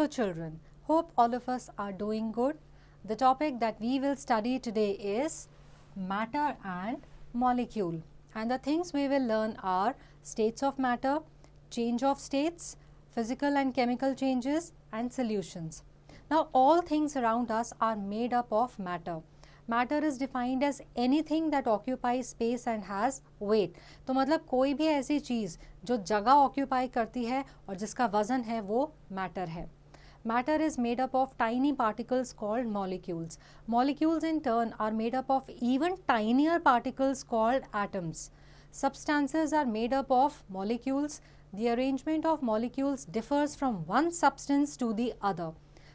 Hello children, hope all of us are doing good. The topic that we will study today is matter and molecule, and the things we will learn are states of matter, change of states, physical and chemical changes and solutions. Now all things around us are made up of matter. Matter is defined as anything that occupies space and has weight. तो मतलब कोई भी ऐसी चीज़ जो जगह occupy करती है और जिसका वजन है वो मैटर है. Matter is made up of tiny particles called molecules. Molecules in turn are made up of even tinier particles called atoms. Substances are made up of molecules. The arrangement of molecules differs from one substance to the other.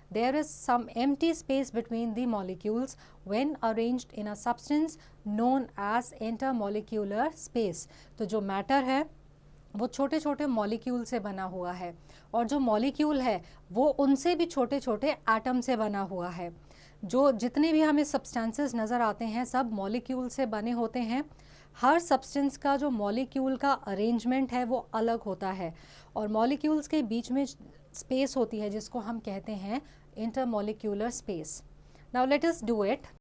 There is some empty space between the molecules when arranged in a substance known as intermolecular space. तो जो matter है वो छोटे छोटे molecule से बना हुआ है और जो मॉलिक्यूल है वो उनसे भी छोटे छोटे एटम से बना हुआ है. जो जितने भी हमें सब्सटेंसेस नज़र आते हैं सब मॉलिक्यूल से बने होते हैं. हर सब्सटेंस का जो मॉलिक्यूल का अरेंजमेंट है वो अलग होता है और मॉलिक्यूल्स के बीच में स्पेस होती है जिसको हम कहते हैं intermolecular space. Now let us do it.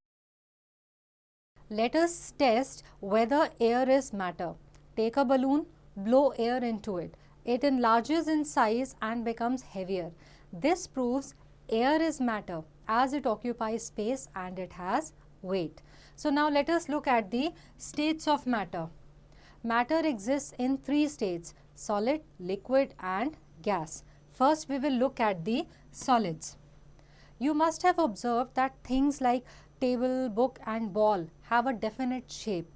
Let us test whether air is matter. Take a balloon, blow air into it. It enlarges in size and becomes heavier. This proves air is matter as it occupies space and it has weight. So now let us look at the states of matter. Matter exists in three states: solid, liquid and gas. First we will look at the solids. You must have observed that things like table, book and ball have a definite shape.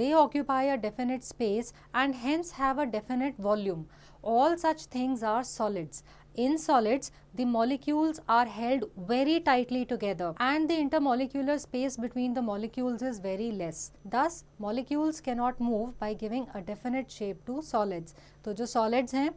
They occupy a definite space and hence have a definite volume. All such things are solids. In solids, the molecules are held very tightly together and the intermolecular space between the molecules is very less. Thus, molecules cannot move by giving a definite shape to solids. तो जो solids हैं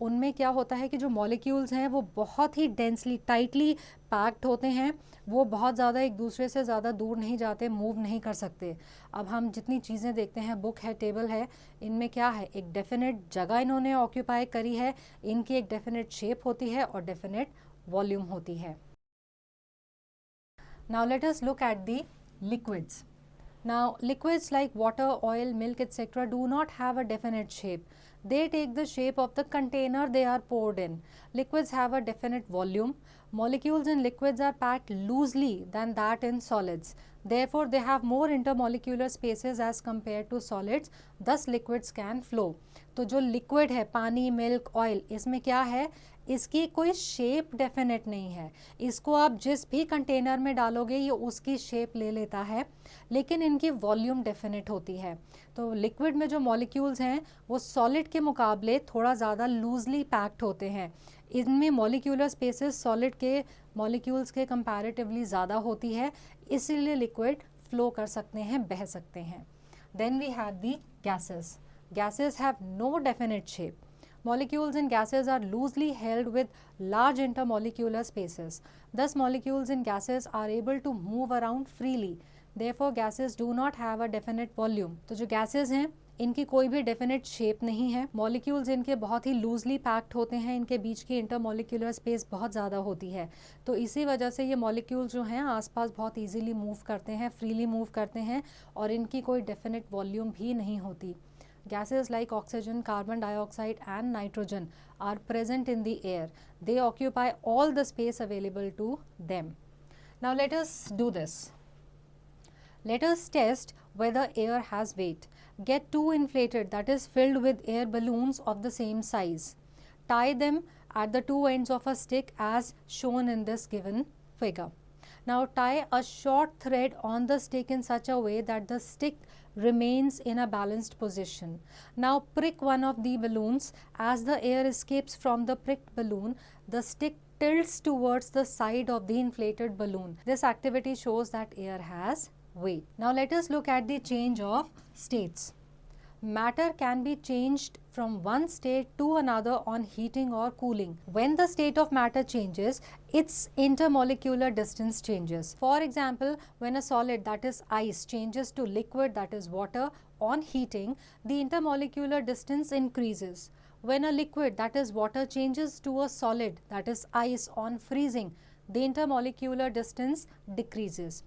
उनमें क्या होता है कि जो molecules हैं वो बहुत ही डेंसली टाइटली पैक्ड होते हैं. वो बहुत ज़्यादा एक दूसरे से ज़्यादा दूर नहीं जाते, मूव नहीं कर सकते. अब हम जितनी चीज़ें देखते हैं, बुक है, टेबल है, इनमें क्या है, एक डेफिनेट जगह इन्होंने ऑक्यूपाई करी है, इनकी एक डेफिनेट शेप होती है और डेफिनेट वॉल्यूम होती है. Now let us look at the liquids. Now liquids like water, oil, milk etc. do not have a definite shape. They take the shape of the container they are poured in. Liquids have a definite volume. Molecules in liquids are packed loosely than that in solids. Therefore, they have more intermolecular spaces as compared to solids. Thus, liquids can flow. तो जो liquid है, पानी, milk, oil, इसमें क्या है, इसकी कोई shape definite नहीं है. इसको आप जिस भी कंटेनर में डालोगे ये उसकी शेप ले लेता है, लेकिन इनकी वॉल्यूम डेफिनेट होती है. तो लिक्विड में जो मॉलिक्यूल्स हैं वो सॉलिड के मुकाबले थोड़ा ज़्यादा लूजली पैक्ड होते हैं. इनमें मॉलिक्यूलर स्पेसेस सॉलिड के मॉलिक्यूल्स के कंपैरेटिवली ज़्यादा होती है, इसीलिए लिक्विड फ्लो कर सकते हैं, बह सकते हैं. Then we have the gases. Gases have no definite shape. Molecules in gases are loosely held with large intermolecular spaces. Thus, molecules in gases are able to move around freely. Therefore, gases do not have a definite volume. तो जो gases हैं इनकी कोई भी definite shape नहीं है. Molecules इनके बहुत ही लूजली पैक्ड होते हैं, इनके बीच की इंटरमॉलिक्यूलर स्पेस बहुत ज़्यादा होती है. तो इसी वजह से ये मॉलिक्यूल्स जो हैं आसपास बहुत इजीली मूव करते हैं, फ्रीली मूव करते हैं और इनकी कोई डेफिनेट वॉल्यूम भी नहीं होती. Gases like oxygen, carbon dioxide and nitrogen are present in the air. They occupy all the space available to them. Now let us do this. Let us test whether air has weight. Get two inflated, that is filled with air balloons of the same size. Tie them at the two ends of a stick as shown in this given figure. Now tie a short thread on the stick in such a way that the stick remains in a balanced position. Now prick one of the balloons. As the air escapes from the pricked balloon, the stick tilts towards the side of the inflated balloon. This activity shows that air has weight. Now let us look at the change of states. Matter can be changed from one state to another on heating or cooling. When the state of matter changes, its intermolecular distance changes. For example, when a solid, that is ice, changes to liquid, that is water, on heating, the intermolecular distance increases. when a liquid, that is water, changes to a solid, that is ice, on freezing, the intermolecular distance decreases.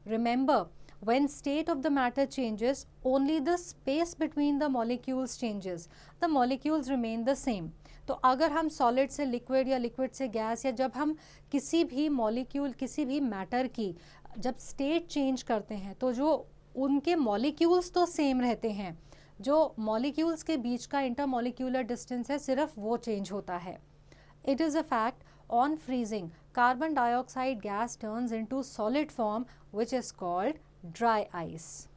Remember, when state of the matter changes, only the space between the molecules changes. The molecules remain the same. तो अगर हम solid से liquid या liquid से gas, या जब हम किसी भी मॉलिक्यूल, किसी भी मैटर की जब स्टेट चेंज करते हैं, तो जो उनके मॉलिक्यूल्स तो सेम रहते हैं, जो मॉलिक्यूल्स के बीच का इंटरमॉलिक्यूलर डिस्टेंस है सिर्फ वो चेंज होता है. It is a fact, on freezing carbon dioxide gas turns into solid form, which is called dry ice.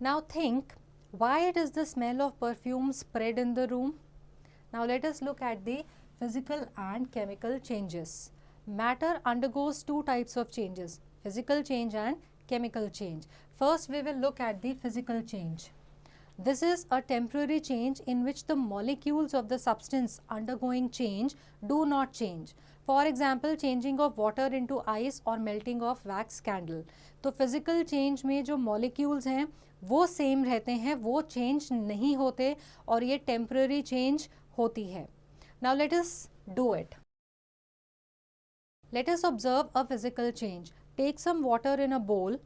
Now think, why it is the smell of perfume spread in the room? Now let us look at the physical and chemical changes. Matter undergoes two types of changes, physical change and chemical change. First we will look at the physical change. This is a temporary change in which the molecules of the substance undergoing change do not change. For example, changing of water into ice or melting of wax candle. तो physical change में जो molecules हैं वो same रहते हैं, वो change नहीं होते, और ये temporary change होती है. Now let us do it. Let us observe a physical change. Take some water in a bowl,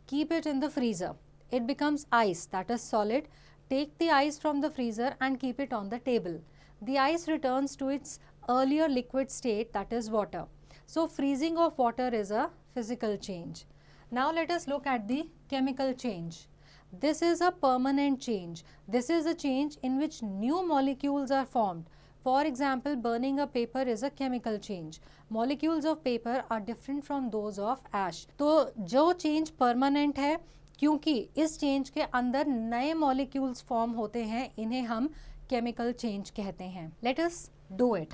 keep it in the freezer. It becomes ice, that is solid. Take the ice from the freezer and keep it on the table. The ice returns to its earlier liquid state, that is water. So freezing of water is a physical change. Now let us look at the chemical change. This is a permanent change. This is a change in which new molecules are formed. For example, burning a paper is a chemical change. Molecules of paper are different from those of ash. तो जो change permanent है, क्योंकि इस change के अंदर नए molecules form होते हैं, इन्हें हम केमिकल चेंज कहते हैं. Let us do it.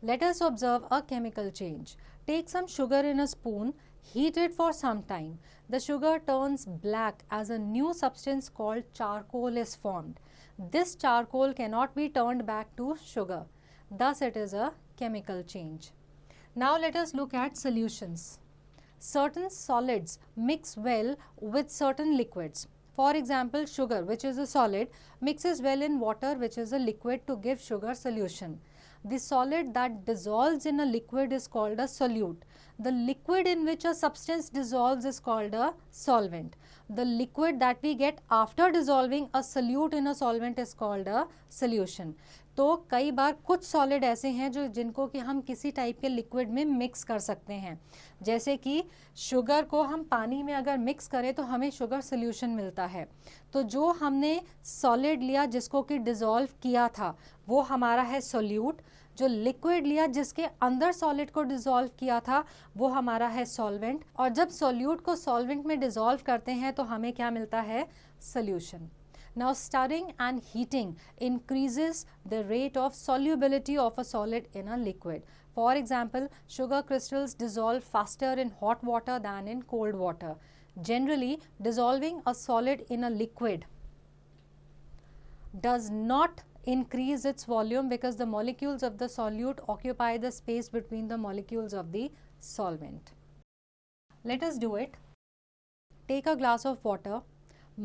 Let us observe a chemical change. Take some sugar in a spoon, heat it for some time. The sugar turns black as a new substance called charcoal is formed. This charcoal cannot be turned back to sugar. Thus it is a chemical change. Now let us look at solutions. Certain solids mix well with certain liquids. For example, sugar, which is a solid, mixes well in water, which is a liquid, to give sugar solution. The solid that dissolves in a liquid is called a solute. The liquid in which a substance dissolves is called a solvent. The liquid that we get after dissolving a solute in a solvent is called a solution. तो कई बार कुछ solid ऐसे हैं जो जिनको कि हम किसी टाइप के लिक्विड में मिक्स कर सकते हैं. जैसे कि शुगर को हम पानी में अगर मिक्स करें तो हमें शुगर सोल्यूशन मिलता है. तो जो हमने सॉलिड लिया जिसको कि डिज़ोल्व किया था वो हमारा है सोल्यूट. जो लिक्विड लिया जिसके अंदर सॉलिड को डिज़ोल्व किया था वो हमारा है सॉल्वेंट. और जब सोल्यूट को सॉल्वेंट में डिज़ोल्व करते हैं तो हमें क्या मिलता है? Solution. Now stirring and heating increases the rate of solubility of a solid in a liquid. For example, sugar crystals dissolve faster in hot water than in cold water. Generally, dissolving a solid in a liquid does not increase its volume because the molecules of the solute occupy the space between the molecules of the solvent. Let us do it. Take a glass of water.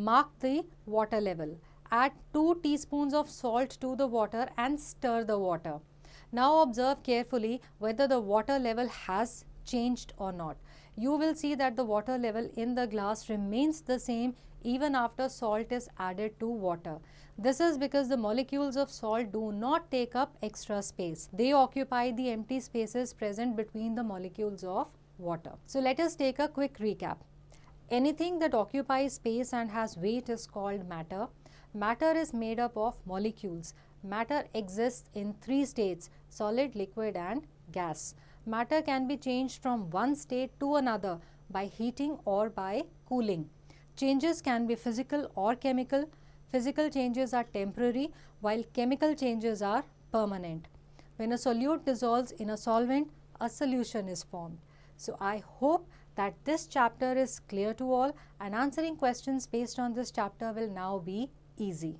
Mark the water level. Add 2 teaspoons of salt to the water and stir the water. Now observe carefully whether the water level has changed or not. You will see that the water level in the glass remains the same even after salt is added to water. This is because the molecules of salt do not take up extra space. They occupy the empty spaces present between the molecules of water. So let us take a quick recap. Anything that occupies space and has weight is called matter. Matter is made up of molecules. Matter exists in 3 states: solid, liquid and gas. Matter can be changed from one state to another by heating or by cooling. Changes can be physical or chemical. Physical changes are temporary while chemical changes are permanent. When a solute dissolves in a solvent, a solution is formed. So I hope that this chapter is clear to all, and answering questions based on this chapter will now be easy.